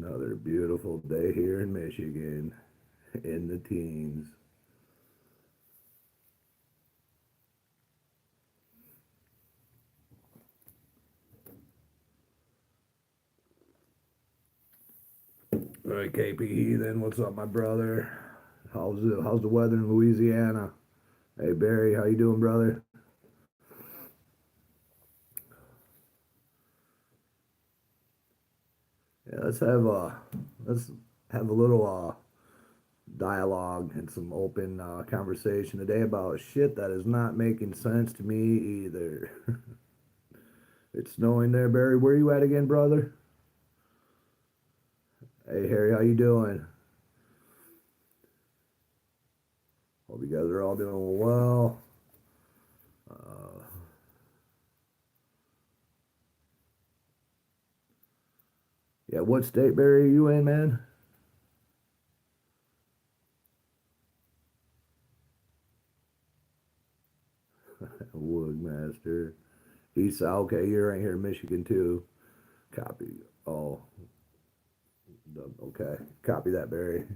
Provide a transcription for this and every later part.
Another beautiful day here in Michigan, in the teens. All right, KP, then what's up, my brother? How's the weather in Louisiana? Hey Barry, how you doing, brother? Yeah, let's have a little dialogue and some open conversation today about shit that is not making sense to me either. It's snowing there, Barry. Where you at again, brother? Hey Harry, how you doing? Hope you guys are all doing well. Uh, yeah, what state, Barry, are you in, man? Woodmaster. East. Okay, you're right here in Michigan too. Copy. Oh, okay. Copy that, Barry.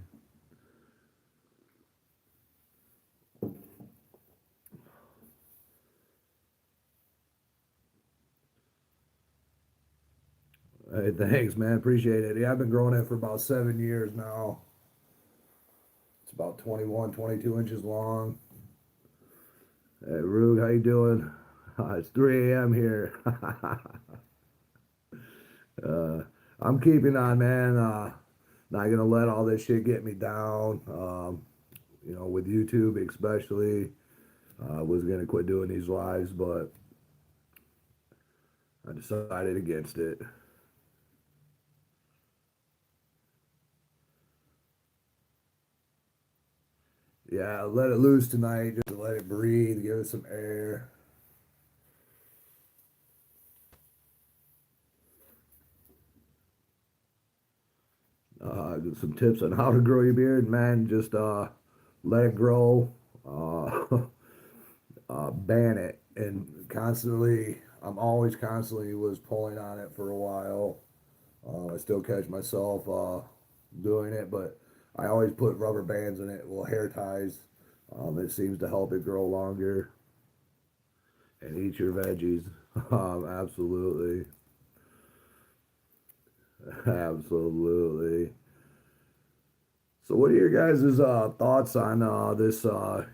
Hey, thanks, man. Appreciate it. Yeah, I've been growing it for about 7 years now. It's about 21, 22 inches long. Hey, Rug, how you doing? It's 3 a.m. here. uh, I'm keeping on, man. Not gonna let all this shit get me down. With YouTube especially. I was gonna quit doing these lives, but I decided against it. Yeah, let it loose tonight, just to let it breathe, give it some air. Some tips on how to grow your beard, man. Just let it grow, uh, ban it, and constantly. I'm always constantly was pulling on it for a while. I still catch myself doing it, but I always put rubber bands in it, well, hair ties. It seems to help it grow longer and eat your veggies. Absolutely, absolutely. So, what are your guys' thoughts on this USS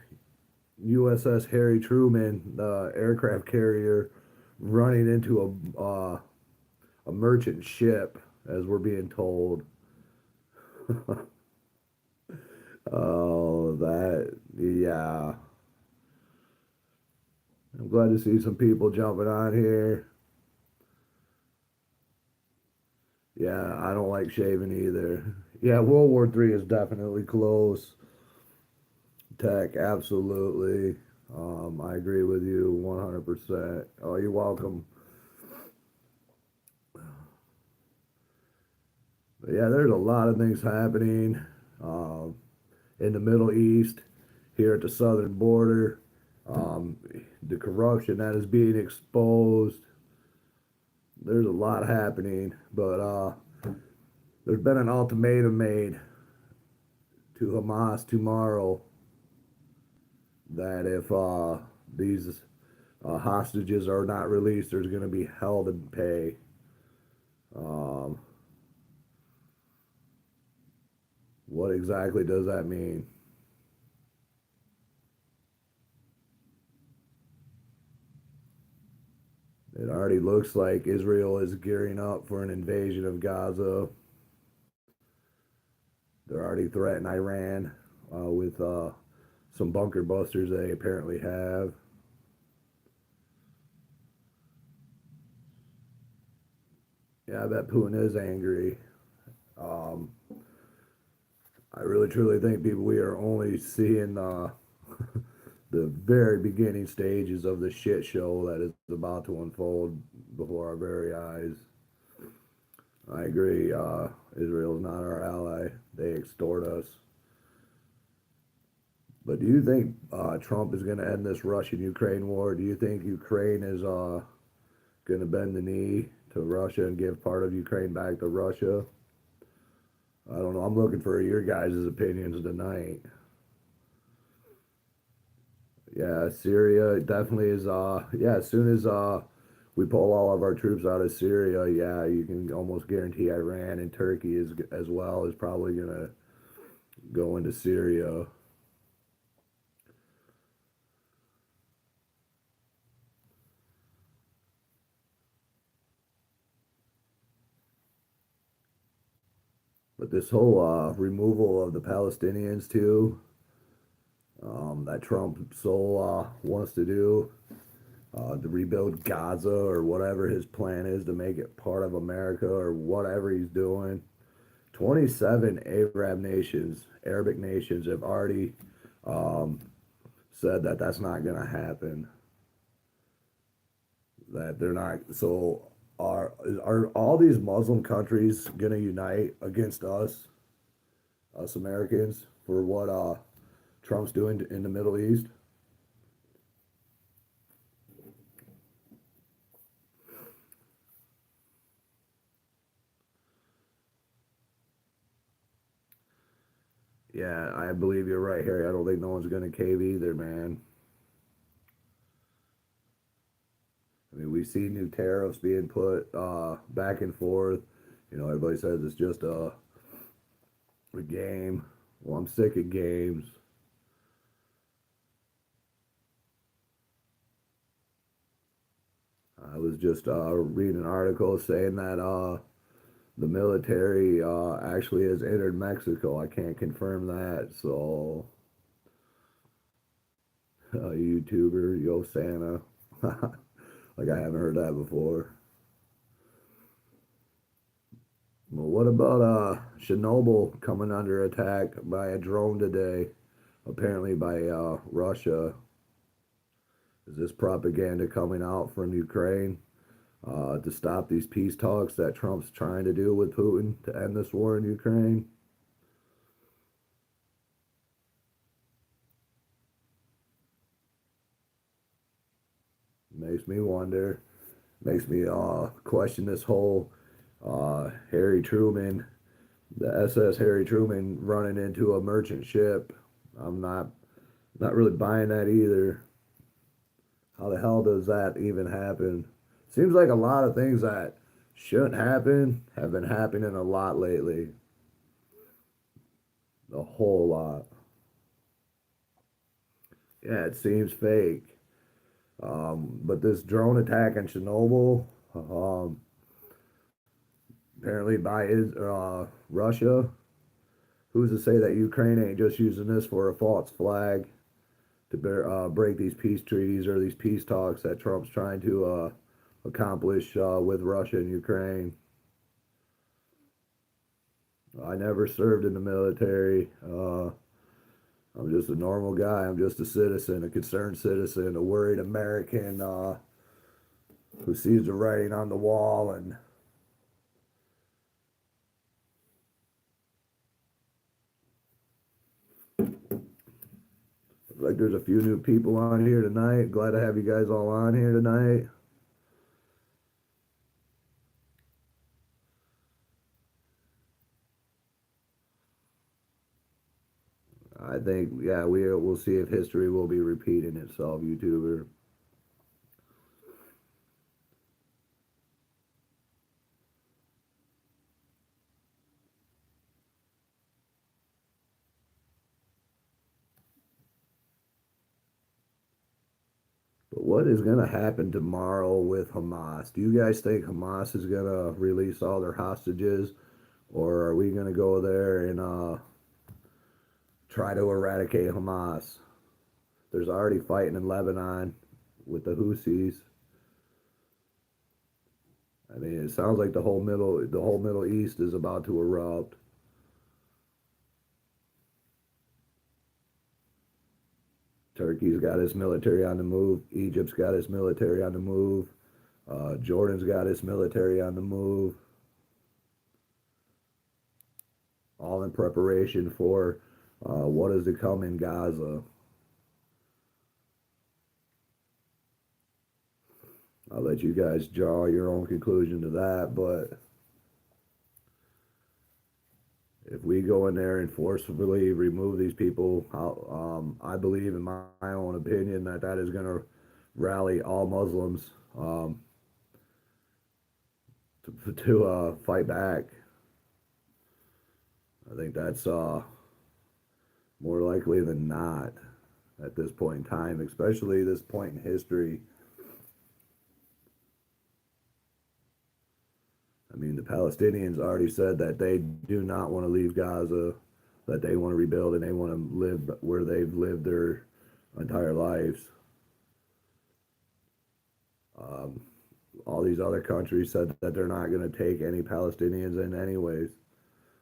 Harry Truman, the aircraft carrier, running into a merchant ship, as we're being told? Oh, yeah. I'm glad to see some people jumping on here. Yeah, I don't like shaving either. Yeah, World War III is definitely close. Tech, absolutely. I agree with you 100%. Oh, you're welcome. But yeah, there's a lot of things happening um, in the Middle East, here at the southern border. Um, the corruption that is being exposed. There's a lot happening, but there's been an ultimatum made to Hamas tomorrow that if these hostages are not released, there's going to be hell to pay. Um, what exactly does that mean? It already looks like Israel is gearing up for an invasion of Gaza. They're already threatening Iran with some bunker busters they apparently have. Yeah, I bet Putin is angry. Um, I really truly think people we are only seeing the very beginning stages of the shit show that is about to unfold before our very eyes. I agree. Israel is not our ally. They extort us. But do you think Trump is going to end this Russian-Ukraine war? Do you think Ukraine is going to bend the knee to Russia and give part of Ukraine back to Russia? I don't know. I'm looking for your guys' opinions tonight. Yeah, Syria definitely is. Yeah, as soon as we pull all of our troops out of Syria, yeah, you can almost guarantee Iran and Turkey is as well is probably gonna go into Syria. But this whole removal of the Palestinians too, that Trump so wants to do, to rebuild Gaza or whatever his plan is to make it part of America or whatever he's doing. 27 Arabic nations have already um, said that that's not going to happen. That they're not. So are all these Muslim countries going to unite against us Americans, for what Trump's doing in the Middle East? Yeah, I believe you're right, Harry. I don't think no one's going to cave either, man. I mean, we see new tariffs being put back and forth. You know, everybody says it's just a game. Well, I'm sick of games. I was just reading an article saying that the military actually has entered Mexico. I can't confirm that. So, YouTuber, yo Santa. Like I haven't heard that before. Well, what about Chernobyl coming under attack by a drone today? Apparently by Russia. Is this propaganda coming out from Ukraine to stop these peace talks that Trump's trying to do with Putin to end this war in Ukraine? Makes me wonder. Makes me question this whole Harry Truman, the SS Harry Truman running into a merchant ship. I'm not really buying that either. How the hell does that even happen? Seems like a lot of things that shouldn't happen have been happening a lot lately. A whole lot. Yeah, it seems fake. But this drone attack in Chernobyl, apparently by Russia, who's to say that Ukraine ain't just using this for a false flag to break these peace treaties or these peace talks that Trump's trying to accomplish with Russia and Ukraine? I never served in the military. I'm just a normal guy. I'm just a citizen, a concerned citizen, a worried American who sees the writing on the wall. And like, there's a few new people on here tonight. Glad to have you guys all on here tonight. I think, yeah, we'll see if history will be repeating itself, YouTuber. But what is going to happen tomorrow with Hamas? Do you guys think Hamas is going to release all their hostages, or are we going to go there and try to eradicate Hamas? There's already fighting in Lebanon with the Houthis. I mean, it sounds like the whole Middle East is about to erupt. Turkey's got its military on the move. Egypt's got its military on the move. Jordan's got its military on the move. All in preparation for what is to come in Gaza. I'll let you guys draw your own conclusion to that, but If we go in there and forcefully remove these people, I believe, in my own opinion, that that is going to rally all Muslims to fight back. I think that's more likely than not at this point in time, especially this point in history. I mean, the Palestinians already said that they do not want to leave Gaza, that they want to rebuild and they want to live where they've lived their entire lives. Um, all these other countries said that they're not going to take any Palestinians in, anyways.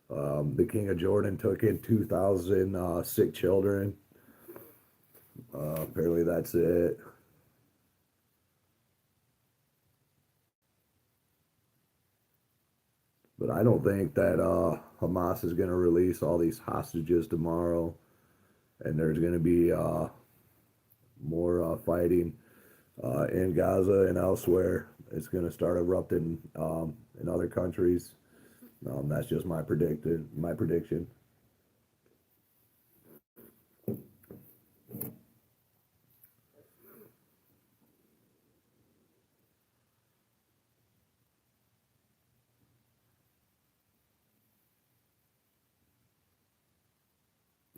The King of Jordan took in 2,000 sick children. Apparently, that's it. But I don't think that Hamas is going to release all these hostages tomorrow, and there's going to be more fighting in Gaza and elsewhere. It's going to start erupting in other countries. That's just my prediction.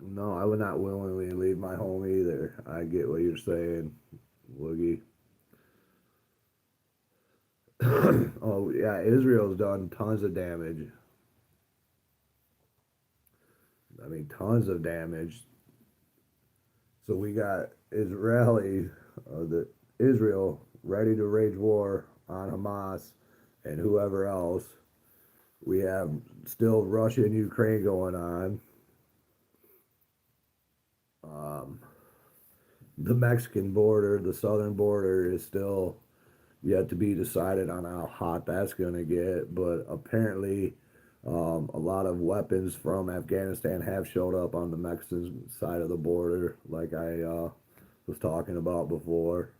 No, I would not willingly leave my home either. I get what you're saying, Woogie. Oh yeah, Israel's done tons of damage. I mean, tons of damage. So we got the Israel ready to wage war on Hamas and whoever else. We have still Russia and Ukraine going on. Um, the Mexican border, the southern border, is still yet to be decided on how hot that's going to get. But apparently, a lot of weapons from Afghanistan have showed up on the Mexican side of the border, like I was talking about before.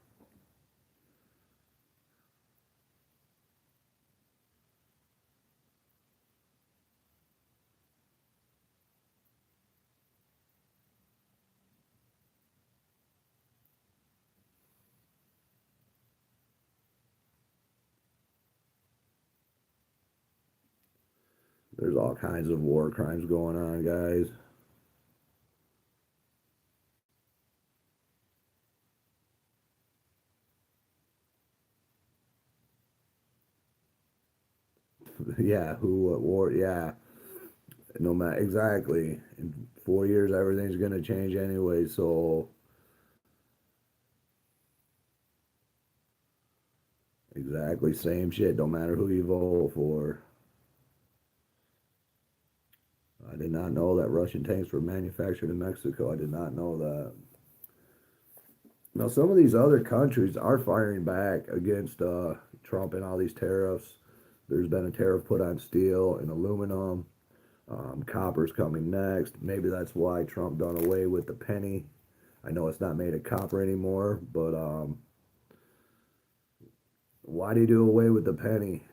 There's all kinds of war crimes going on, guys. Yeah, who, what war? Yeah, no matter exactly. In 4 years, everything's gonna change anyway. So exactly, same shit. Don't matter who you vote for. I did not know that Russian tanks were manufactured in Mexico. I did not know that. Now, some of these other countries are firing back against Trump and all these tariffs. There's been a tariff put on steel and aluminum. Copper's coming next. Maybe that's why Trump done away with the penny. I know it's not made of copper anymore, but why do you do away with the penny?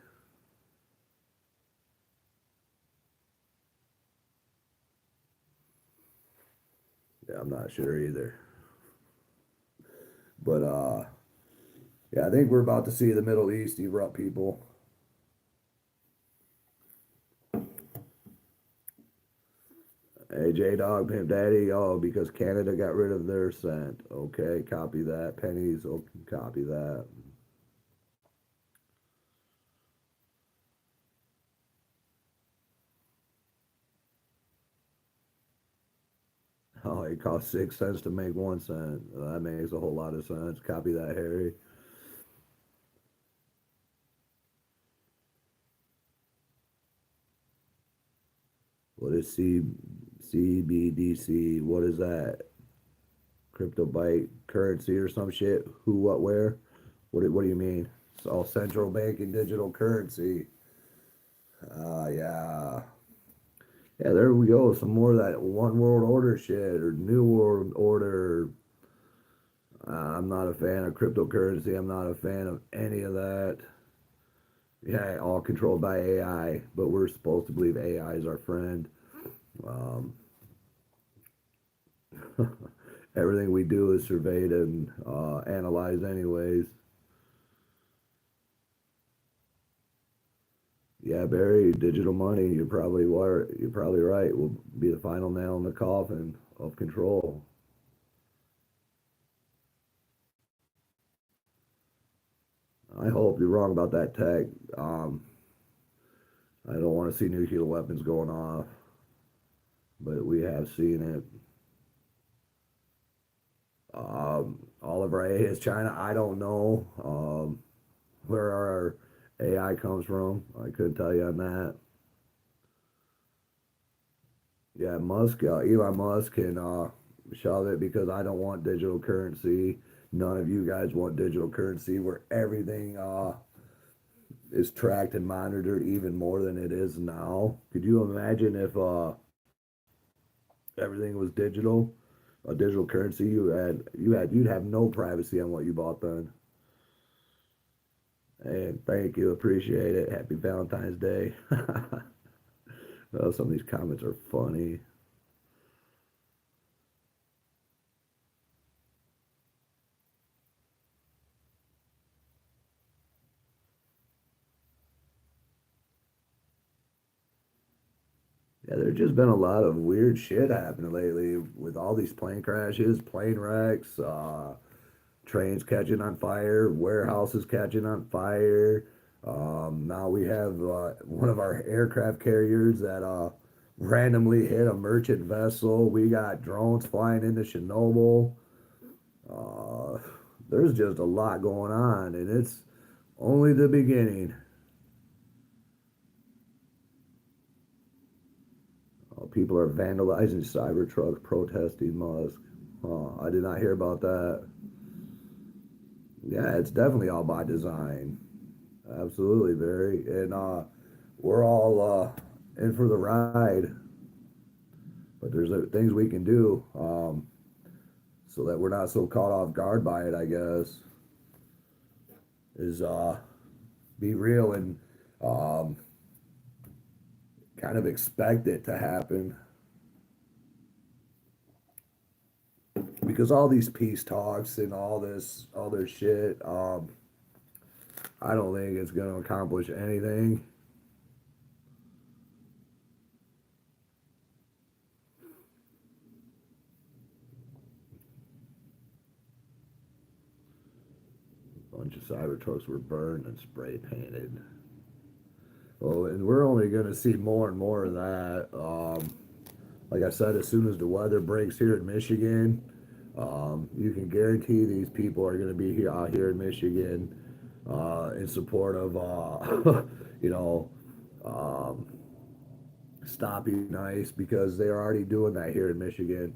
Yeah, I'm not sure either. But yeah, I think we're about to see the Middle East erupt, people. Hey, J Dog, Pimp Daddy. Oh, because Canada got rid of their cent. Okay, copy that. Pennies. Oh, copy that. Oh, it costs 6 cents to make 1 cent. That makes a whole lot of sense. Copy that, Harry. What is CBDC? What is that? Crypto byte currency or some shit? Who, what, where? What do you mean? It's all central banking digital currency. Yeah. Yeah, there we go. Some more of that one world order shit or new world order. I'm not a fan of cryptocurrency. I'm not a fan of any of that. Yeah, all controlled by AI, but we're supposed to believe AI is our friend. Um, everything we do is surveyed and analyzed, anyways. Yeah, Barry, digital money. You're probably right. Will be the final nail in the coffin of control. I hope you're wrong about that tech. Um, I don't want to see nuclear weapons going off, but we have seen it. All of our AI is China. I don't know where our AI comes from. I couldn't tell you on that. Yeah, Elon Musk can shove it because I don't want digital currency. None of you guys want digital currency where everything is tracked and monitored even more than it is now. Could you imagine if everything was digital, a digital currency? You'd have no privacy on what you bought then. And thank you, appreciate it. Happy Valentine's Day. Oh, some of these comments are funny. Yeah, there's just been a lot of weird shit happening lately with all these plane crashes, plane wrecks, trains catching on fire, warehouses catching on fire. Now we have one of our aircraft carriers that randomly hit a merchant vessel. We got drones flying into Chernobyl. Uh, there's just a lot going on, and it's only the beginning. People are vandalizing Cybertruck protesting Musk. I did not hear about that. Yeah, it's definitely all by design. Absolutely, Barry. And we're all in for the ride, but there's things we can do so that we're not so caught off guard by it, I guess, is be real and um, kind of expect it to happen. Because all these peace talks and all this shit, I don't think it's going to accomplish anything. A bunch of Cybertrucks were burned and spray painted. Well, and we're only going to see more and more of that. Like I said, as soon as the weather breaks here in Michigan, you can guarantee these people are going to be here out here in Michigan in support of, you know, um, stopping ice because they're already doing that here in Michigan.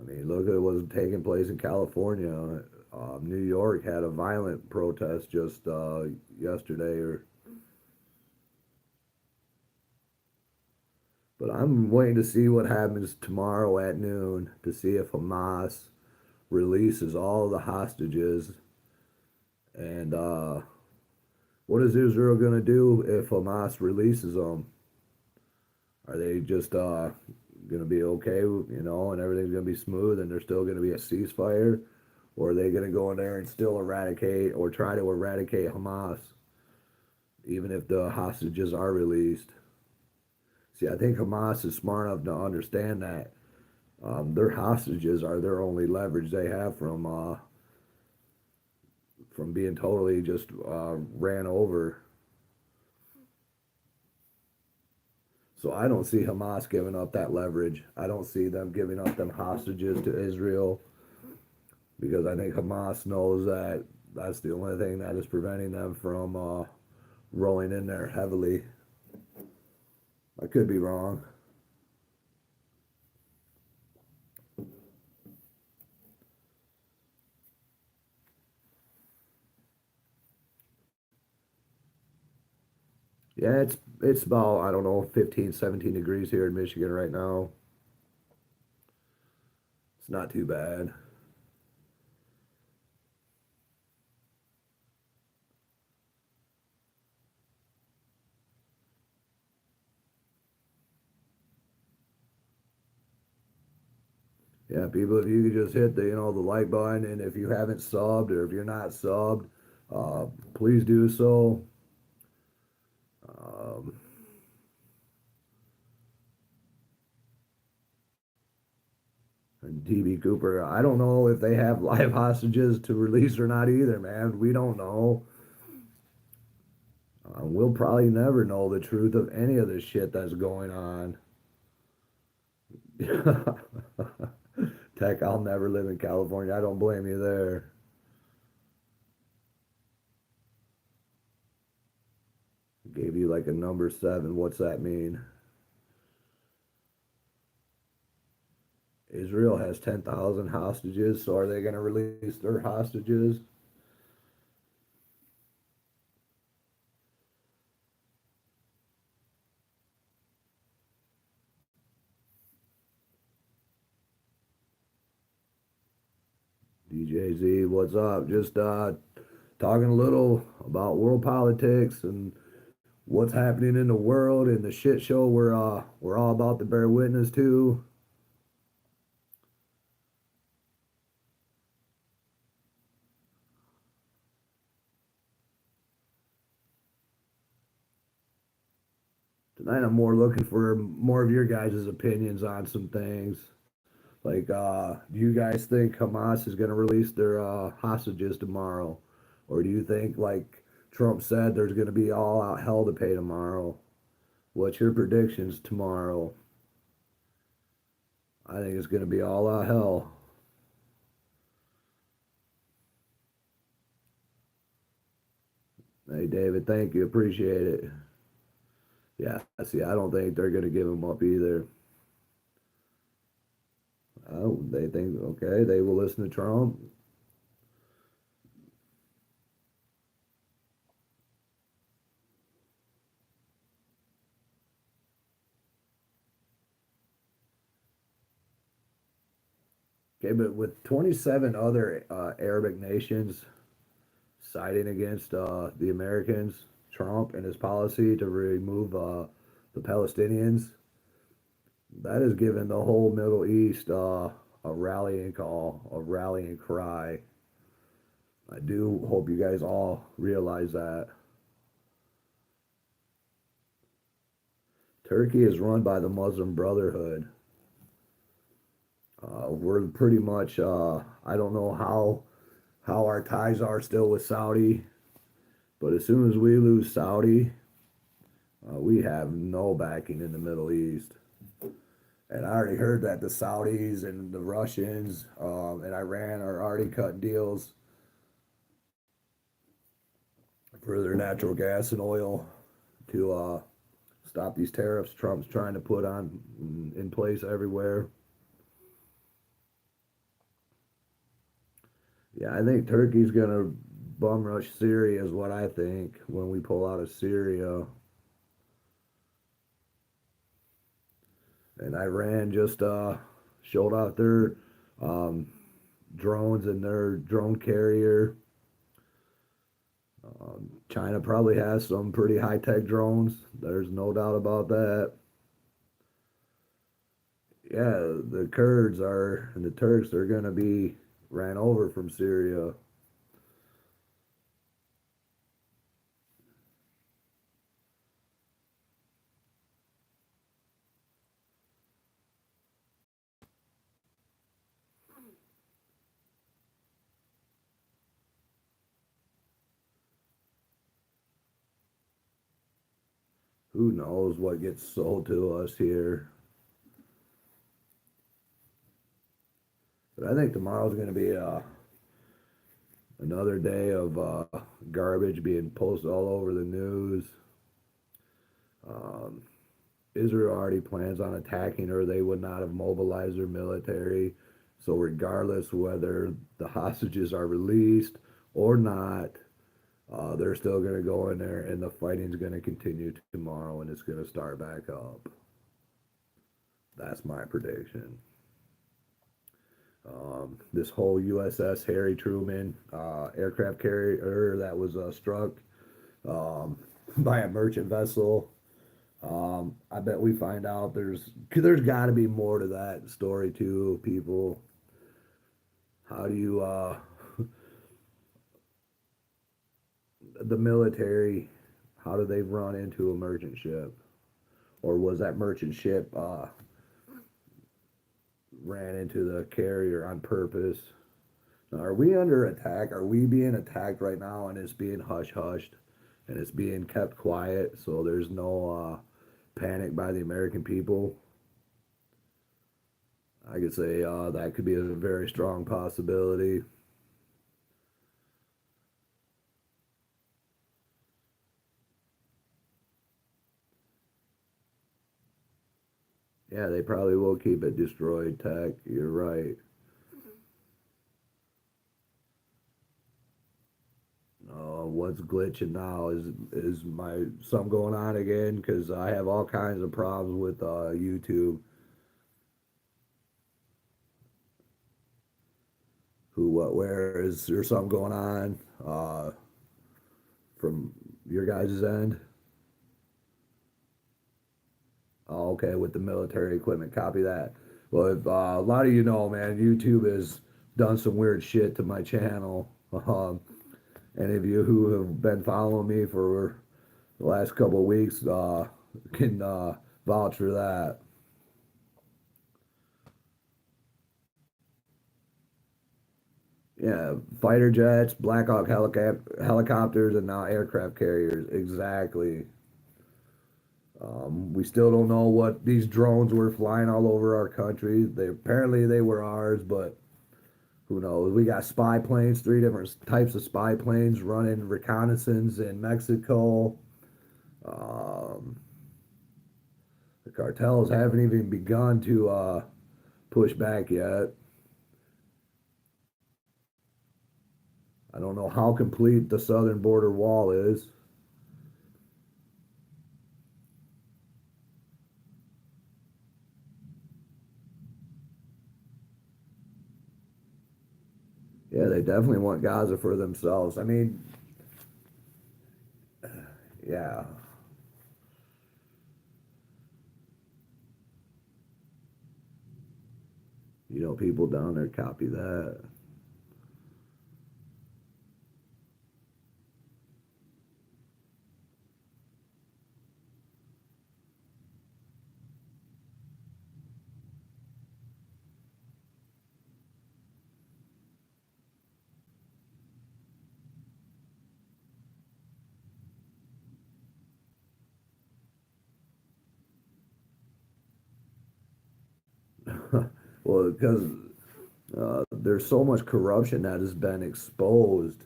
I mean, look at what's taking place in California. New York had a violent protest just yesterday, but I'm waiting to see what happens tomorrow at noon to see if Hamas releases all the hostages and what is Israel going to do if Hamas releases them? Are they just going to be okay, and everything's going to be smooth and there's still going to be a ceasefire? Or are they going to go in there and still eradicate or try to eradicate Hamas, even if the hostages are released? See, I think Hamas is smart enough to understand that their hostages are their only leverage they have from being totally just ran over. So I don't see Hamas giving up that leverage. I don't see them giving up them hostages to Israel because I think Hamas knows that that's the only thing that is preventing them from rolling in there heavily. I could be wrong. Yeah, it's about, I don't know, 15, 17 degrees here in Michigan right now. It's not too bad. Yeah, people, if you could just hit the, the like button, and if you haven't subbed or if you're not subbed, please do so. Um, and DB Cooper, I don't know if they have live hostages to release or not either, man. We don't know. We'll probably never know the truth of any of this shit that's going on. Tech, I'll never live in California. I don't blame you there. Gave you like a number seven. What's that mean? Israel has 10,000 hostages, so are they going to release their hostages? DJZ, what's up? Just talking a little about world politics and what's happening in the world and the shit show we're all about to bear witness to. Tonight I'm more looking for more of your guys' opinions on some things. Like, do you guys think Hamas is going to release their hostages tomorrow? Or do you think, like Trump said, there's going to be all out hell to pay tomorrow? What's your predictions tomorrow? I think it's going to be all out hell. Hey, David, thank you. Appreciate it. Yeah, see, I don't think they're going to give him up either. Oh, they think, okay, they will listen to Trump. Okay, but with 27 other Arabic nations siding against the Americans, Trump and his policy to remove the Palestinians, that has given the whole Middle East a rallying call, a rallying cry. I do hope you guys all realize that. Turkey is run by the Muslim Brotherhood. We're pretty much, I don't know how our ties are still with Saudi, but as soon as we lose Saudi, we have no backing in the Middle East. And I already heard that the Saudis and the Russians and Iran are already cutting deals for their natural gas and oil to stop these tariffs Trump's trying to put on in place everywhere. Yeah, I think Turkey's gonna bum rush Syria is what I think when we pull out of Syria. And Iran just showed off their um, drones and their drone carrier. China probably has some pretty high tech drones. There's no doubt about that. Yeah, the Kurds are and the Turks are going to be ran over from Syria. Who knows what gets sold to us here? But I think tomorrow's going to be another day of garbage being posted all over the news. Um, Israel already plans on attacking her. They would not have mobilized their military. So, regardless whether the hostages are released or not, they're still going to go in there and the fighting's going to continue tomorrow and it's going to start back up. That's my prediction. This whole USS Harry Truman aircraft carrier that was struck by a merchant vessel I bet we find out there's got to be more to that story too. People, how do you the military? How do they run into a merchant ship, or was that merchant ship ran into the carrier on purpose? Are we under attack? Are we being attacked right now and it's being hush hushed and it's being kept quiet so there's no panic by the American people? I could say that could be a very strong possibility. Yeah, they probably will keep it destroyed tech. You're right. What's glitching now is my something going on again because I have all kinds of problems with YouTube. Who, what, where is there something going on from your guys' end? Oh, okay, with the military equipment, copy that. Well, if, a lot of you know, man, YouTube has done some weird shit to my channel. Any of you who have been following me for the last couple of weeks can vouch for that. Yeah, fighter jets, Black Hawk helicopters, and now aircraft carriers. Exactly. We still don't know what these drones were flying all over our country. They were ours, but who knows? We got spy planes, three different types of spy planes running reconnaissance in Mexico. Um, the cartels haven't even begun to push back yet. I don't know how complete the southern border wall is. Yeah, they definitely want Gaza for themselves. I mean, yeah, people down there copy that. Well, because there's so much corruption that has been exposed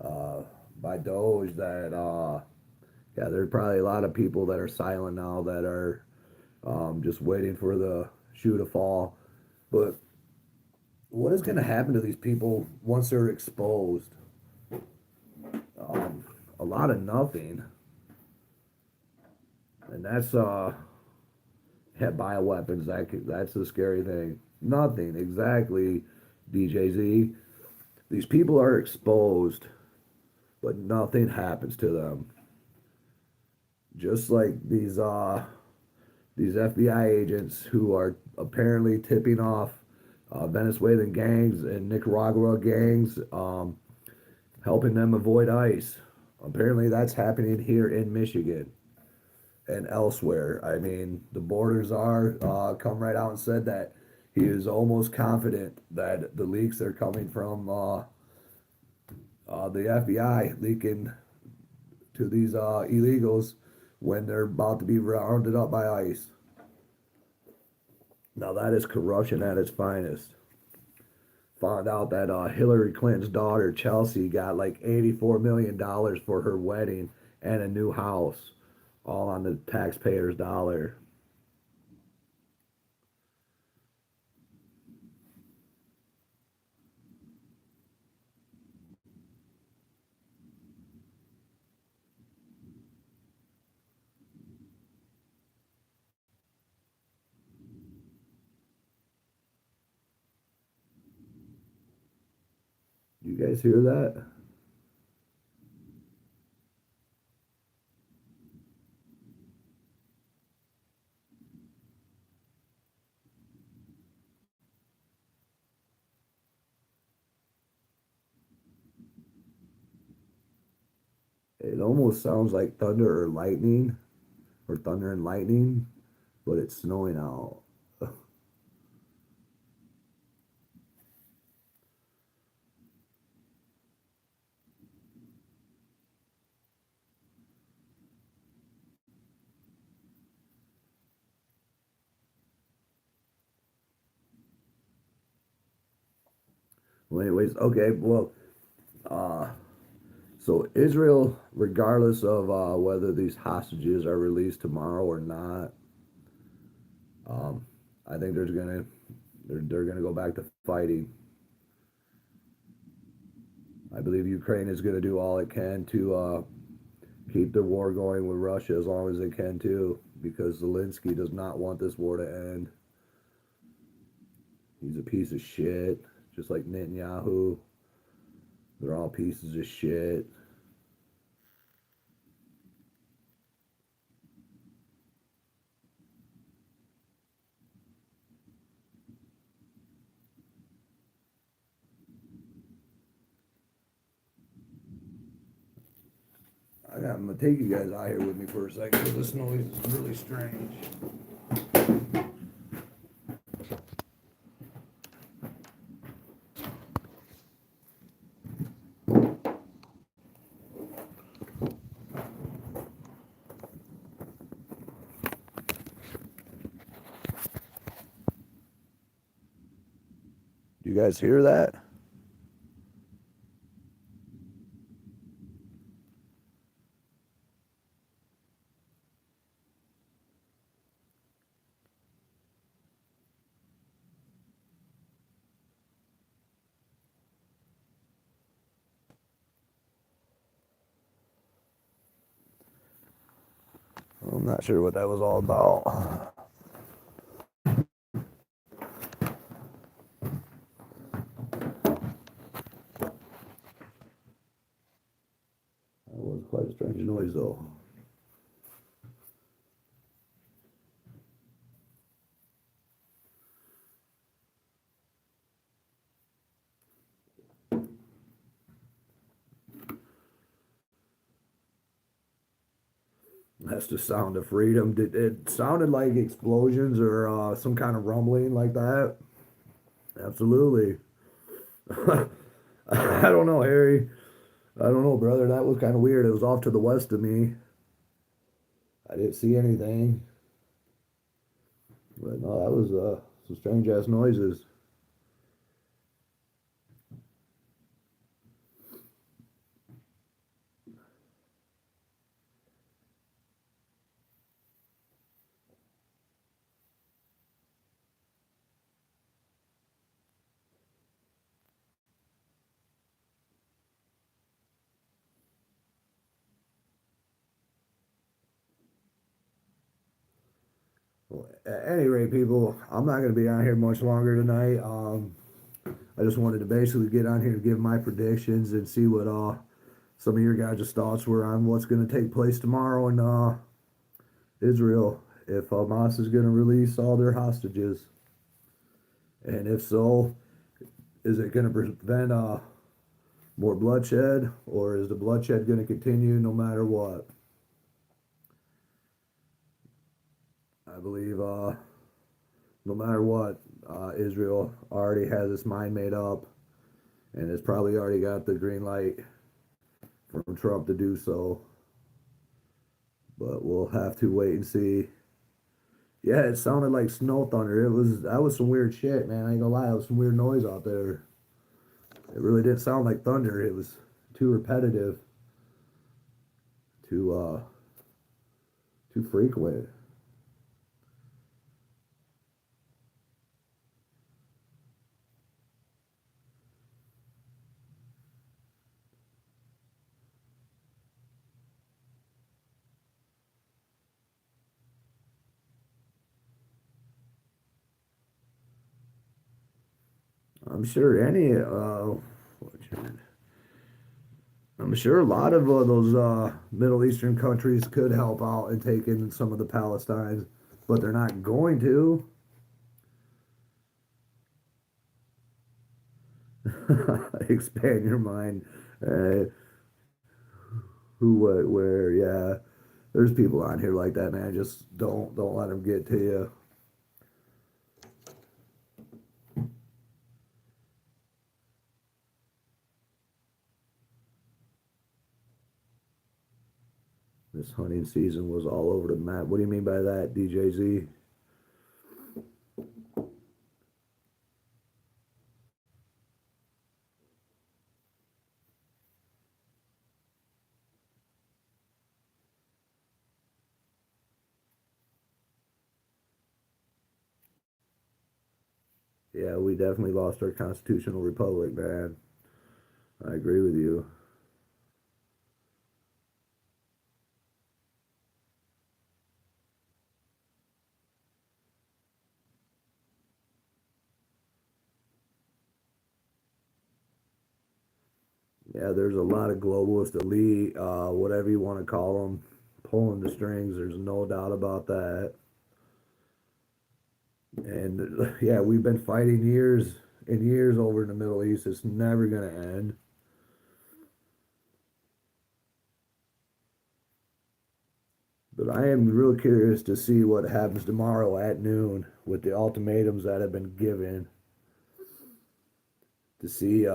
uh, by Doge that, yeah, there's probably a lot of people that are silent now that are just waiting for the shoe to fall. But what is going to happen to these people once they're exposed? Um, a lot of nothing, and that's had bioweapons. That's the scary thing. Nothing exactly, DJZ. These people are exposed, but nothing happens to them. Just like these FBI agents who are apparently tipping off Venezuelan gangs and Nicaragua gangs, helping them avoid ICE. Apparently, that's happening here in Michigan and elsewhere. I mean, the borders are come right out and said that he is almost confident that the leaks are coming from the FBI leaking to these illegals when they're about to be rounded up by ICE. Now that is corruption at its finest. Found out that Hillary Clinton's daughter Chelsea got like $84 million for her wedding and a new house, all on the taxpayers' dollar. You guys hear that? It almost sounds like thunder or lightning, or thunder and lightning, but it's snowing out. Well, anyways, okay, well, uh, so Israel, regardless of whether these hostages are released tomorrow or not, um, I think they're gonna go back to fighting. I believe Ukraine is gonna do all it can to keep the war going with Russia as long as they can too, because Zelensky does not want this war to end. He's a piece of shit, just like Netanyahu. They're all pieces of shit. I'm gonna take you guys out here with me for a second because this noise is really strange. Do you guys hear that? I'm not sure what that was all about. That was quite a strange noise, though. That's the sound of freedom. It sounded like explosions or some kind of rumbling like that. Absolutely. I don't know, Harry. I don't know, brother. That was kind of weird. It was off to the west of me. I didn't see anything. But no, that was some strange ass noises. Well, at any rate, people, I'm not going to be on here much longer tonight. I just wanted to basically get on here and give my predictions and see what some of your guys' thoughts were on what's going to take place tomorrow in Israel. If Hamas is going to release all their hostages, and if so, is it going to prevent more bloodshed, or is the bloodshed going to continue no matter what? I believe no matter what, Israel already has its mind made up, and it's probably already got the green light from Trump to do so. But we'll have to wait and see. Yeah, it sounded like snow thunder. That was some weird shit, man. I ain't gonna lie, it was some weird noise out there. It really didn't sound like thunder. It was too repetitive, too too frequent. I'm sure any I'm sure a lot of those Middle Eastern countries could help out and take in some of the Palestines, but they're not going to. Expand your mind. Uh, who, what, where. Yeah, there's people on here like that, man. Just don't let them get to you. This hunting season was all over the map. What do you mean by that, DJZ? Yeah, we definitely lost our constitutional republic, man. I agree with you. Yeah, there's a lot of globalist elite, whatever you want to call them, pulling the strings. There's no doubt about that. And yeah, we've been fighting years and years over in the Middle East. It's never going to end. But I am real curious to see what happens tomorrow at noon with the ultimatums that have been given to see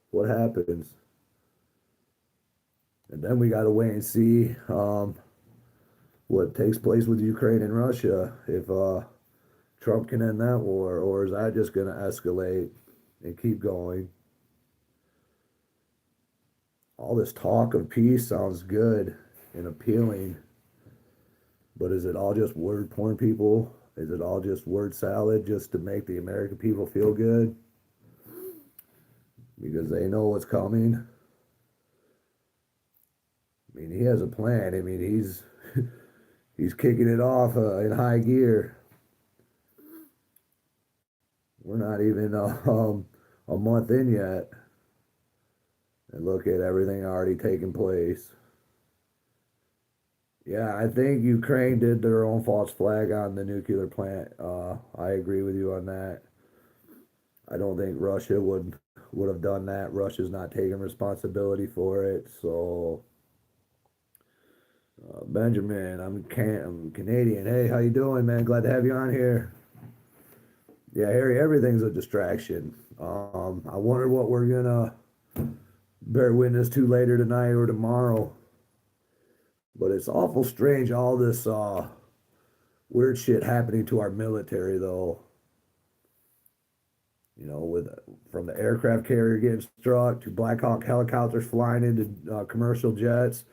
what happens. And then we got to wait and see what takes place with Ukraine and Russia. If Trump can end that war, or is that just going to escalate and keep going? All this talk of peace sounds good and appealing, but is it all just word porn, people? Is it all just word salad just to make the American people feel good? Because they know what's coming. I mean, he has a plan. I mean, he's kicking it off in high gear. We're not even a month in yet, and look at everything already taking place. Yeah, I think Ukraine did their own false flag on the nuclear plant. I agree with you on that. I don't think Russia would have done that. Russia's not taking responsibility for it. So, Benjamin, I'm Canadian. Hey, how you doing, man? Glad to have you on here. Yeah, Harry, everything's a distraction. I wonder what we're gonna bear witness to later tonight or tomorrow. But it's awful strange, all this weird shit happening to our military, though. You know, with from the aircraft carrier getting struck to Black Hawk helicopters flying into commercial jets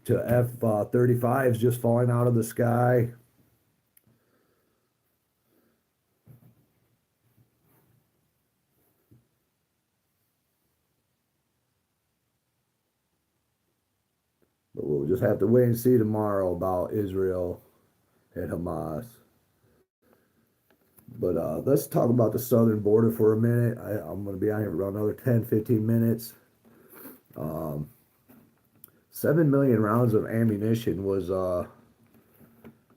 to F-35s just falling out of the sky. But we'll just have to wait and see tomorrow about Israel and Hamas. But let's talk about the southern border for a minute. I'm going to be on here for about another 10, 15 minutes. Um, 7 million rounds of ammunition was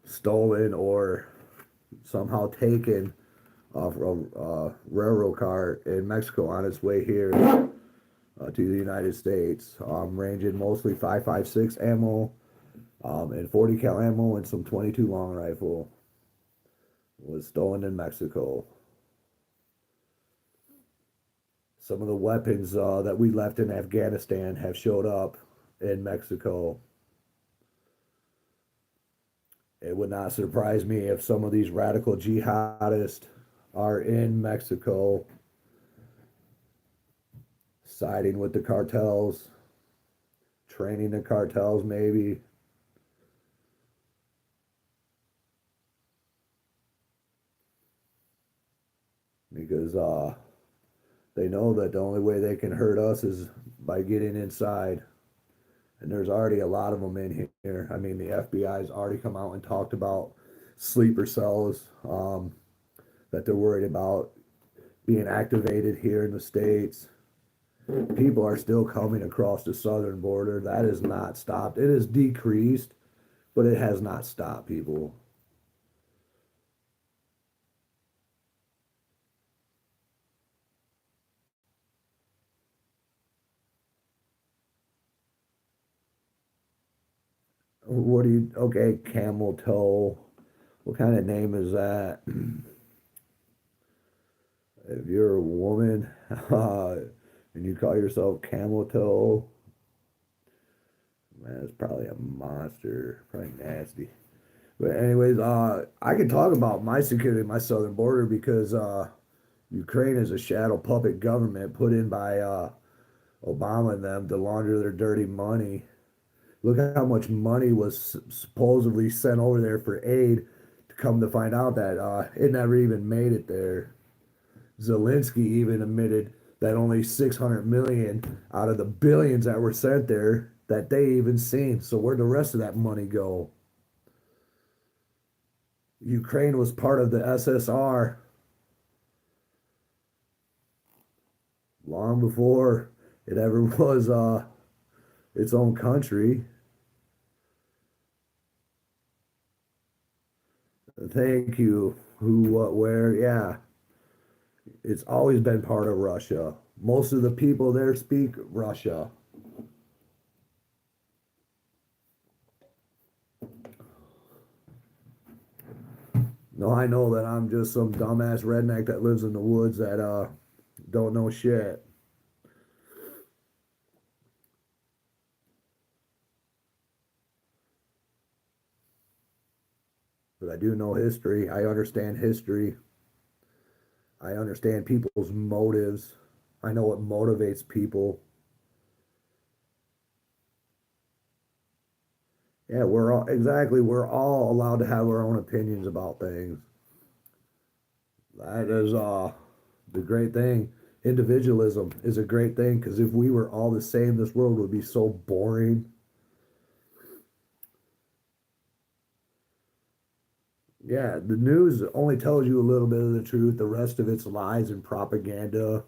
stolen or somehow taken off a railroad car in Mexico on its way here to the United States, ranging mostly 5.56 ammo and 40 cal ammo and some 22 long rifle was stolen in Mexico. Some of the weapons that we left in Afghanistan have showed up in Mexico. It would not surprise me if some of these radical jihadists are in Mexico siding with the cartels, training the cartels maybe. Because they know that the only way they can hurt us is by getting inside. And there's already a lot of them in here. I mean, the FBI's already come out and talked about sleeper cells that they're worried about being activated here in the States. People are still coming across the southern border. That has not stopped. It has decreased, but it has not stopped, people. What do you, okay, camel toe. What kind of name is that? If you're a woman and you call yourself camel toe, man, it's probably a monster, probably nasty. But anyways, I can talk about my security, my southern border, because Ukraine is a shadow puppet government put in by Obama and them to launder their dirty money. Look at how much money was supposedly sent over there for aid. To come to find out that it never even made it there. Zelensky even admitted that only 600 million out of the billions that were sent there that they even seen. So where'd the rest of that money go? Ukraine was part of the SSR long before it ever was its own country. Thank you. Who, what, where? Yeah, it's always been part of Russia. Most of the people there speak Russia. No, I know that I'm just some dumbass redneck that lives in the woods that don't know shit. But I do know history. I understand history. I understand people's motives. I know what motivates people. Yeah, we're all exactly. We're all allowed to have our own opinions about things. That is the great thing. Individualism is a great thing because if we were all the same, this world would be so boring. Yeah, the news only tells you a little bit of the truth. The rest of it's lies and propaganda.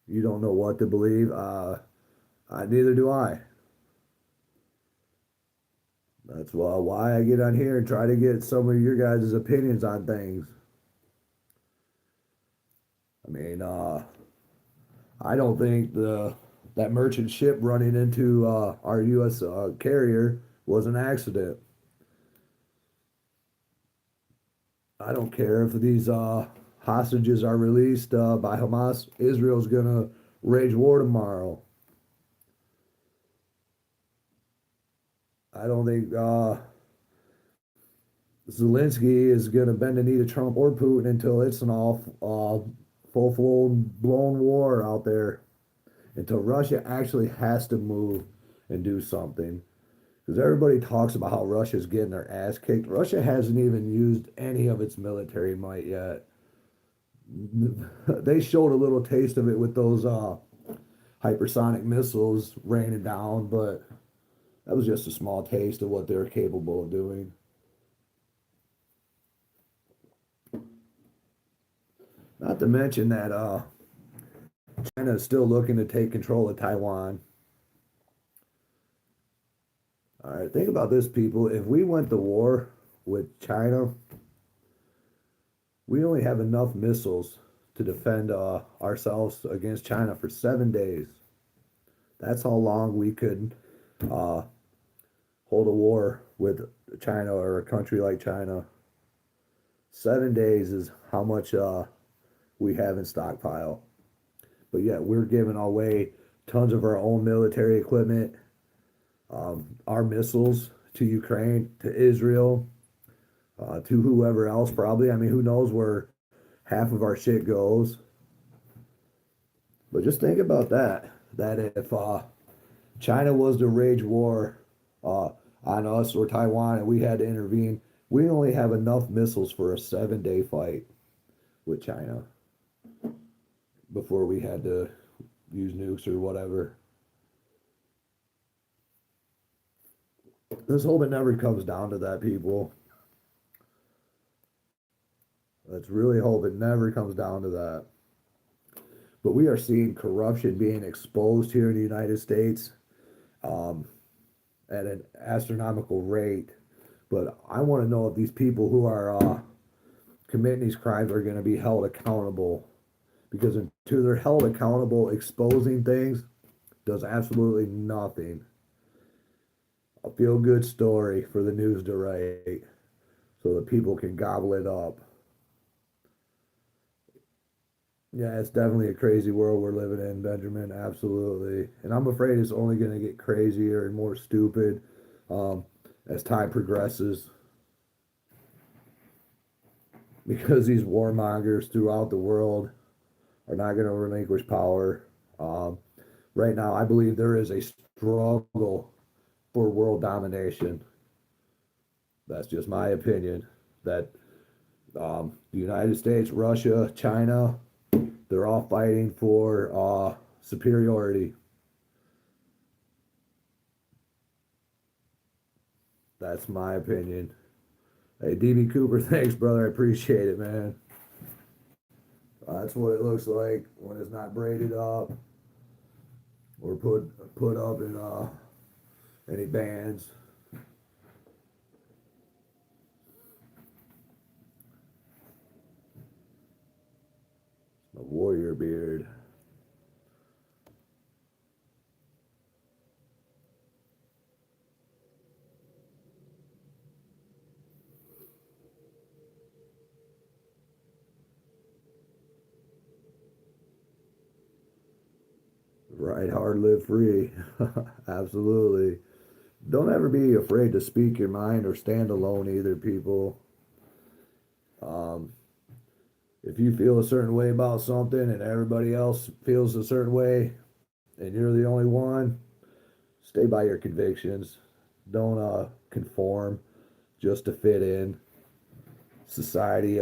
You don't know what to believe. Neither do I. That's why I get on here and try to get some of your guys' opinions on things. I mean, I don't think the that merchant ship running into our U.S. Carrier was an accident. I don't care if these hostages are released by Hamas. Israel's gonna wage war tomorrow. I don't think Zelensky is gonna bend the knee to Trump or Putin until it's an all full blown war out there. Until Russia actually has to move and do something. Because everybody talks about how Russia's getting their ass kicked. Russia hasn't even used any of its military might yet. They showed a little taste of it with those hypersonic missiles raining down, but that was just a small taste of what they're capable of doing. Not to mention that China is still looking to take control of Taiwan. All right, think about this, people. If we went to war with China, we only have enough missiles to defend ourselves against China for 7 days. That's how long we could uh, hold a war with China or a country like China. 7 days is how much we have in stockpile. But yet we're giving away tons of our own military equipment, our missiles to Ukraine, to Israel, to whoever else probably. I mean, who knows where half of our shit goes. But just think about that. That if China was to wage war uh, on us or Taiwan and we had to intervene, we only have enough missiles for a 7 day fight with China before we had to use nukes or whatever. Let's hope it never comes down to that, people. Let's really hope it never comes down to that. But we are seeing corruption being exposed here in the United States um, at an astronomical rate. But I want to know if these people who are committing these crimes are going to be held accountable. Because until they're held accountable, exposing things does absolutely nothing. a feel good story for the news to write so that people can gobble it up. Yeah, it's definitely a crazy world we're living in, Benjamin. Absolutely. And I'm afraid it's only going to get crazier and more stupid um, as time progresses because these warmongers throughout the world are not going to relinquish power. Um, right now, I believe there is a struggle for world domination. That's just my opinion. That the United States, Russia, China, they're all fighting for superiority. That's my opinion. Hey, DB Cooper, thanks, brother. I appreciate it, man. That's what it looks like when it's not braided up or put up in any bands. A warrior beard. Ride hard, live free. Absolutely. Don't ever be afraid to speak your mind or stand alone either, people. Um, if you feel a certain way about something and everybody else feels a certain way and you're the only one, stay by your convictions. Don't conform just to fit in. Society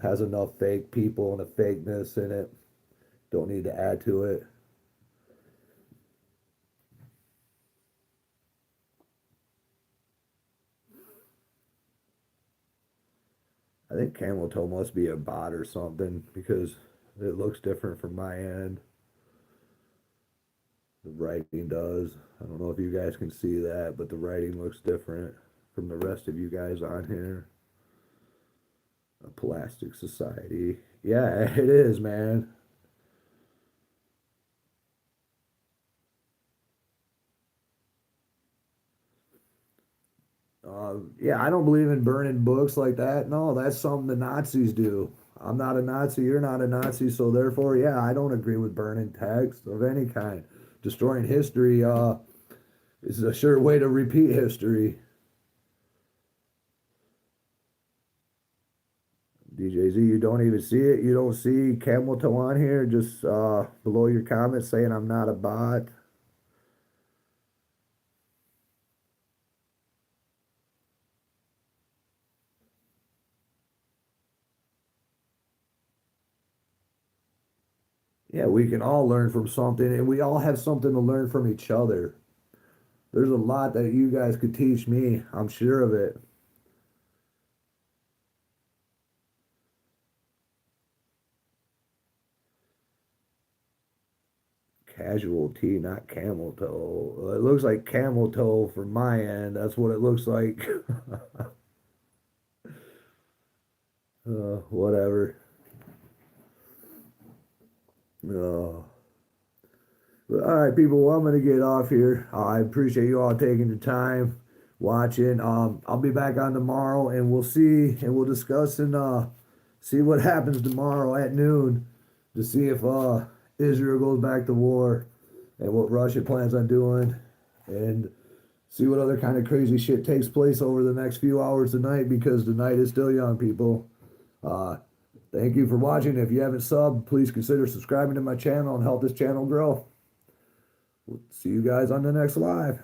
has enough fake people and a fakeness in it. Don't need to add to it. I think camel toe must be a bot or something because it looks different from my end. The writing does. I don't know if you guys can see that, but the writing looks different from the rest of you guys on here. A plastic society. Yeah, it is, man. Yeah, I don't believe in burning books like that. No, that's something the Nazis do. I'm not a Nazi. You're not a Nazi. So therefore, yeah, I don't agree with burning text of any kind. Destroying history is a sure way to repeat history. DJZ, you don't even see it. You don't see camel toe on here. Just below your comment saying I'm not a bot. Yeah, we can all learn from something, and we all have something to learn from each other. There's a lot that you guys could teach me. I'm sure of it. Casualty, not camel toe. Well, it looks like camel toe from my end. That's what it looks like. Whatever. Uh, all right, people. Well, I'm gonna get off here. I appreciate you all taking the time watching. I'll be back on tomorrow, and we'll see, and we'll discuss and see what happens tomorrow at noon to see if Israel goes back to war and what Russia plans on doing, and see what other kind of crazy shit takes place over the next few hours tonight because the night is still young, people. Uh, thank you for watching. If you haven't subbed, please consider subscribing to my channel and help this channel grow. We'll see you guys on the next live.